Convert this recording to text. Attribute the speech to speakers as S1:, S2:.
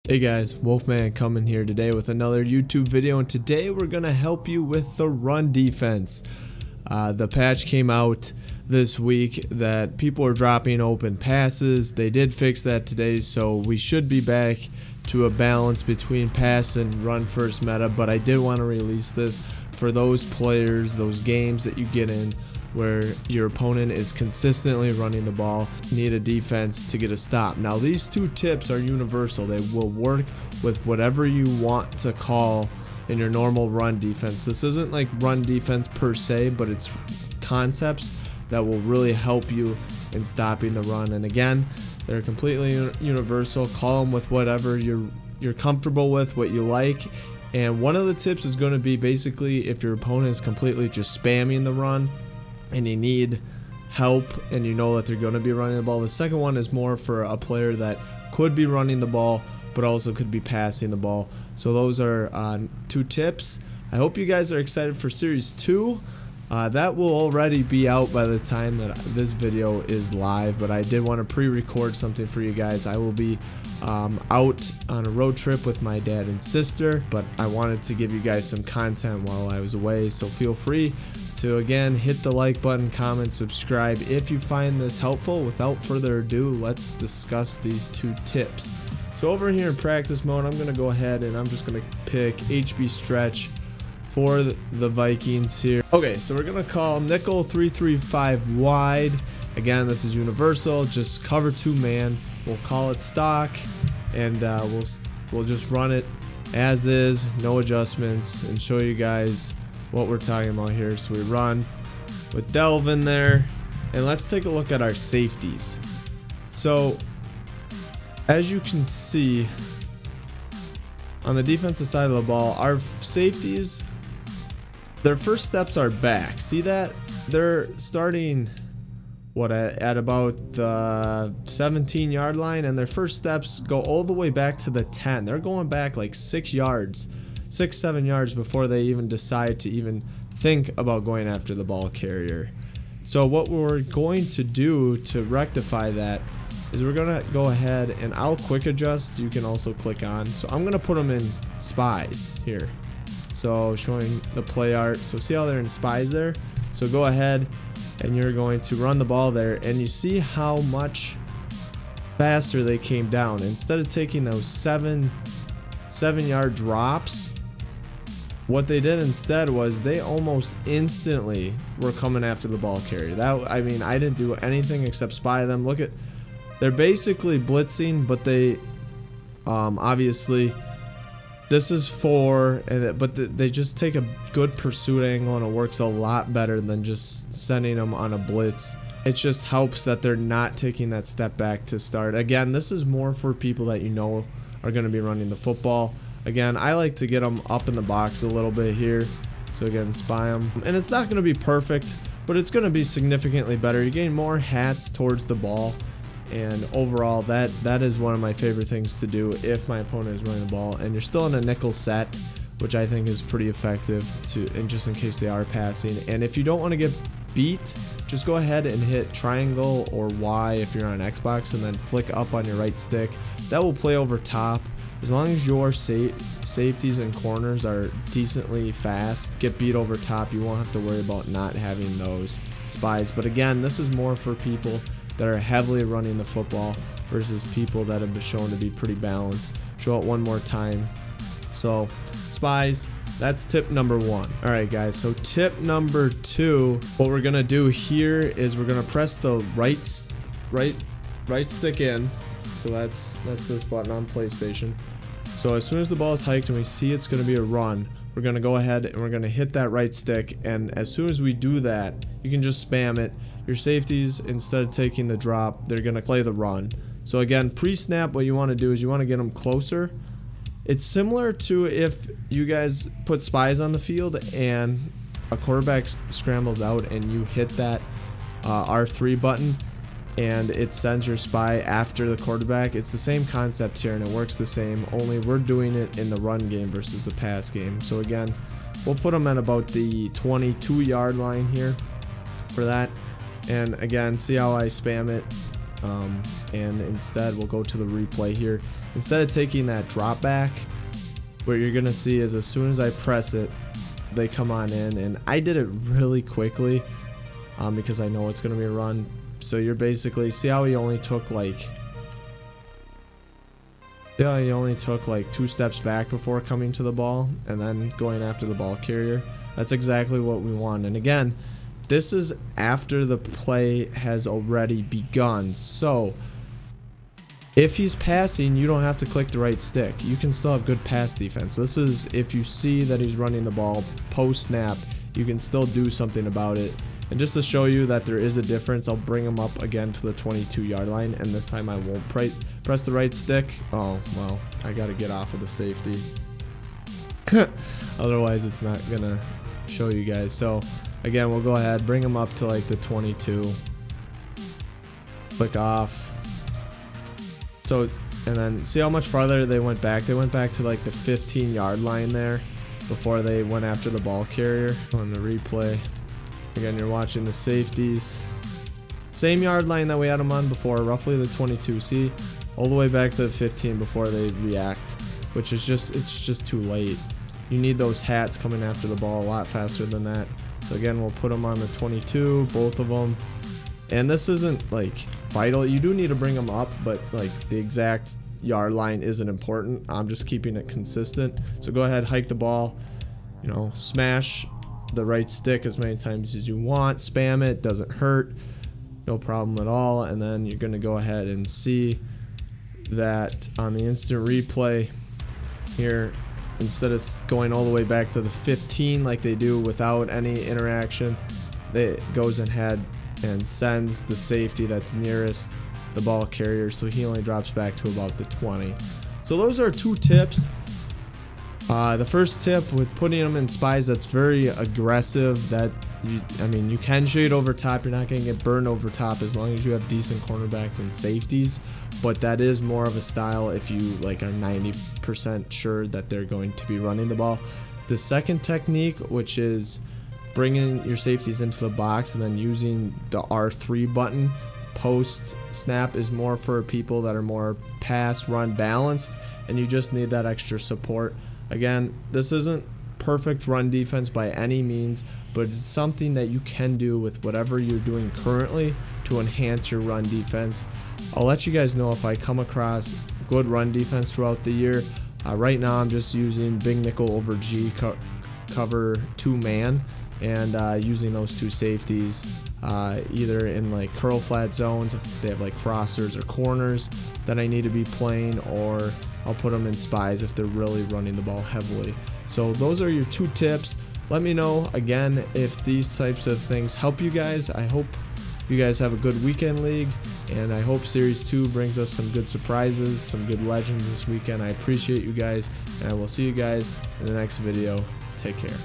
S1: Hey guys, Wolfman coming here today with another YouTube video, and today we're gonna help you with the run defense. The patch came out this week that people are dropping open passes. They did fix that today, so we should be back to a balance between pass and run first meta, but I did want to release this for those players, those games that you get in where your opponent is consistently running the ball, need a defense to get a stop. Now these two tips are universal. They will work with whatever you want to call in your normal run defense. This isn't like run defense per se, but it's concepts that will really help you in stopping the run. And again, they're completely universal. Call them with whatever you're comfortable with, what you like. And one of the tips is going to be basically if your opponent is completely just spamming the run and you need help and you know that they're going to be running the ball. The second one is more for a player that could be running the ball but also could be passing the ball. So those are two tips. I hope you guys are excited for series 2. That will already be out by the time that this video is live, but I did want to pre-record something for you guys. I will be out on a road trip with my dad and sister, but I wanted to give you guys some content while I was away, so feel free to again hit the like button, comment, subscribe if you find this helpful. Without further ado, let's discuss these two tips. So over here in practice mode, I'm going to go ahead and I'm just going to pick HB stretch for the Vikings here. Okay, so we're going to call nickel 335 wide. Again, this is universal, just cover 2 man. We'll call it stock, and we'll just run it as is, no adjustments, and show you guys what we're talking about here. So we run with Delve in there, and let's take a look at our safeties. So as you can see on the defensive side of the ball, our safeties, their first steps are back. See that? They're starting at about the 17-yard line, and their first steps go all the way back to the 10. They're going back like 7 yards before they even decide to even think about going after the ball carrier. So what we're going to do to rectify that is we're gonna go ahead and I'll quick adjust. You can also click on. So I'm gonna put them in spies here. So showing the play art. So see how they're in spies there? So go ahead and you're going to run the ball there, and you see how much faster they came down. Instead of taking those 7-yard drops, what they did instead was they almost instantly were coming after the ball carrier. I mean, I didn't do anything except spy them. Look at, they're basically blitzing, but they obviously this is but they just take a good pursuit angle, and it works a lot better than just sending them on a blitz. It just helps that they're not taking that step back to start. Again, this is more for people that you know are going to be running the football. Again, I like to get them up in the box a little bit here. So again, spy them. And it's not going to be perfect, but it's going to be significantly better. You gain more hats towards the ball. And overall, that is one of my favorite things to do if my opponent is running the ball. And you're still in a nickel set, which I think is pretty effective and just in case they are passing. And if you don't want to get beat, just go ahead and hit triangle or Y if you're on Xbox, and then flick up on your right stick. That will play over top. As long as your safeties and corners are decently fast, get beat over top, you won't have to worry about not having those spies. But again, this is more for people that are heavily running the football versus people that have been shown to be pretty balanced. Show it one more time. So spies, that's tip number 1. All right guys, so tip number 2, what we're gonna do here is we're gonna press the right stick in. So that's this button on PlayStation. So as soon as the ball is hiked and we see it's going to be a run, we're going to go ahead and we're going to hit that right stick. And as soon as we do that, you can just spam it. Your safeties, instead of taking the drop, they're going to play the run. So again, pre-snap, what you want to do is you want to get them closer. It's similar to if you guys put spies on the field and a quarterback scrambles out and you hit that R3 button, and it sends your spy after the quarterback. It's the same concept here, and it works the same, only we're doing it in the run game versus the pass game. So again, we'll put them at about the 22-yard line here for that. And again, see how I spam it And instead we'll go to the replay here. Instead of taking that drop back, what you're gonna see is as soon as I press it, they come on in, and I did it really quickly because I know it's gonna be a run. So you're basically, see how he only took like 2 steps back before coming to the ball and then going after the ball carrier. That's exactly what we want. And again, this is after the play has already begun. So if he's passing, you don't have to click the right stick. You can still have good pass defense. This is if you see that he's running the ball post snap, you can still do something about it. And just to show you that there is a difference, I'll bring him up again to the 22-yard line, and this time I won't press the right stick. Oh, well, I got to get off of the safety. Otherwise, it's not going to show you guys. So, again, we'll go ahead, bring him up to like the 22. Click off. So, and then see how much farther they went back? They went back to like the 15-yard line there before they went after the ball carrier. On the replay. Again, you're watching the safeties. Same yard line that we had them on before, roughly the 22. See, all the way back to the 15 before they react, which is just, it's just too late. You need those hats coming after the ball a lot faster than that. So again, we'll put them on the 22, both of them. And this isn't like vital. You do need to bring them up, but like the exact yard line isn't important. I'm just keeping it consistent. So go ahead, hike the ball, you know, smash the right stick as many times as you want, spam it, doesn't hurt, no problem at all. And then you're going to go ahead and see that on the instant replay here, instead of going all the way back to the 15 like they do without any interaction, it goes ahead and sends the safety that's nearest the ball carrier, so he only drops back to about the 20. So those are 2 tips. The first tip with putting them in spies, that's very aggressive. That you can shade over top. You're not going to get burned over top as long as you have decent cornerbacks and safeties. But that is more of a style if you like are 90% sure that they're going to be running the ball. The second technique, which is bringing your safeties into the box and then using the R3 button post snap, is more for people that are more pass run balanced, and you just need that extra support. Again, this isn't perfect run defense by any means, but it's something that you can do with whatever you're doing currently to enhance your run defense. I'll let you guys know if I come across good run defense throughout the year. Right now I'm just using big nickel over G cover 2-man and using those 2 safeties either in like curl flat zones if they have like crossers or corners that I need to be playing, or I'll put them in spies if they're really running the ball heavily. So those are your 2 tips. Let me know again if these types of things help you guys. I hope you guys have a good weekend league, and I hope Series 2 brings us some good surprises, some good legends this weekend. I appreciate you guys, and I will see you guys in the next video. Take care.